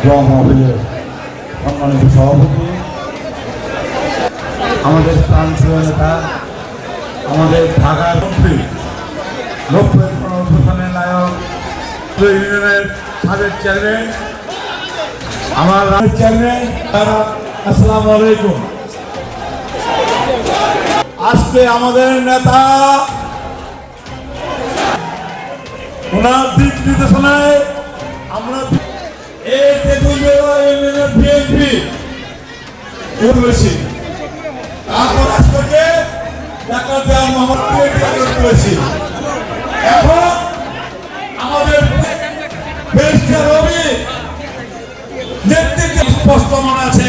দোয়া মাহফিলের সম্মানিত সভাপতি, আমাদের প্রান্তীয় নেতা, আমাদের ঢাকার মন্ত্রী, লোকপ্রিয় গণঅভ্যুত্থানের নায়ক, ইউনিয়নের সাবেক চেয়ারম্যান, আমার চেয়ারম্যান, আসসালামু আলাইকুম। আজকে আমাদের নেতা ওনার দিক নির্দেশনায় আমরা এই বিএনপি করেছি, তারপর আজকে ডাক্তার দেওয়া মোহাম্মদ করেছি। এখন আমাদের রবি নেতৃত্বে স্পষ্ট মনে আছে,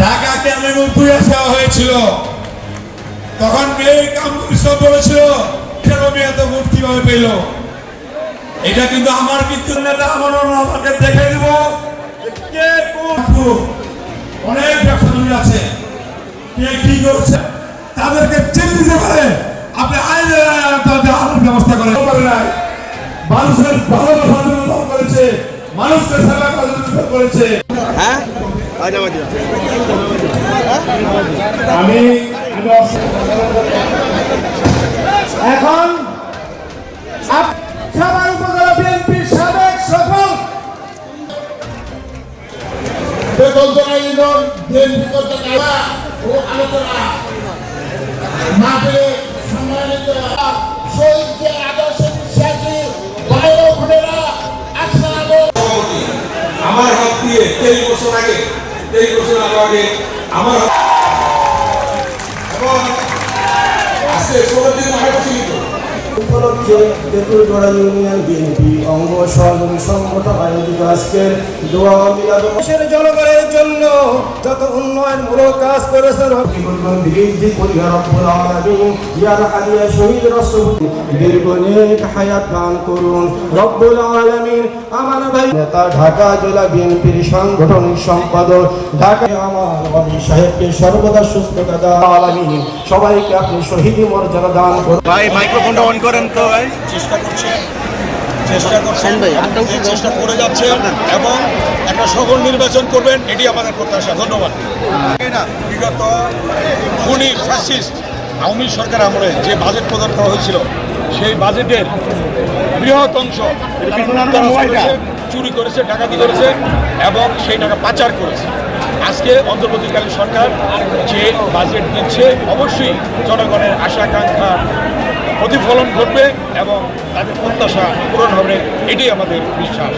ঢাকাকে আমি তুই আসা হয়েছিল, তখন মেয়ে কামরুল বলেছিল রবি এত ভোট কিভাবে পেল। এটা কিন্তু আমার কিন্তু নেতা আমাকে দেখে দিব কে অনেক ব্যবসায়ী আছে, কে কি করছে তাদেরকে চিনে দিতে পারে। আপনি আইনের আলোর ব্যবস্থা করেন, মানুষের ভালোবাসা করেছে, মানুষের সেবা করেছে। আমি এখন সাভার উপজেলা বিএনপির সাবেক সফল আলোচনা মাহফিলে সম্মানিত শহীদ যে আদর্শ বিশ্বাসী ভাইরা বোনেরা, আমার হাত দিয়ে 23 বছর আগে আমার এবং আজকে 16 দিন আগে ছিল উপলক্ষে তেঁতুলগড়া ইউনিয়ন বিএনপি অঙ্গ সহযোগী সংগঠন আয়োজিত আজকের দোয়া মিলাদ দেশের জনগণের জন্য যত উন্নয়নমূলক কাজ করেছেন শহীদ রাষ্ট্রপতি দীর্ঘ নেক হায়াত দান করুন রব্বুল আলামিন। আমার ভাই নেতা ঢাকা জেলা বিএনপির সাংগঠনিক সম্পাদক ঢাকা আমার অলি সাহেবকে সর্বদা সুস্থতা দান আলামিন। সবাইকে আপনি শহীদ মর্যাদা দান করুন। ভাই মাইক্রোফোনটা অন করেন তো ভাই। চেষ্টা করে যাচ্ছেন এবং একটা সফল নির্বাচন করবেন, এটি আমাদের প্রত্যাশা। ধন্যবাদ। বিগত খুনি ফ্যাসিস্ট আওয়ামী সরকার আমলে যে বাজেট প্রদান করা হয়েছিল, সেই বাজেটের বৃহৎ অংশ চুরি করেছে, ডাকাতি করেছে এবং সেই টাকা পাচার করেছে। আজকে অন্তর্বর্তীকালীন সরকার যে বাজেট দিচ্ছে, অবশ্যই জনগণের আশা আকাঙ্ক্ষার প্রতিফলন ঘটবে এবং তাদের প্রত্যাশা পূরণ হবে, এটাই আমাদের বিশ্বাস।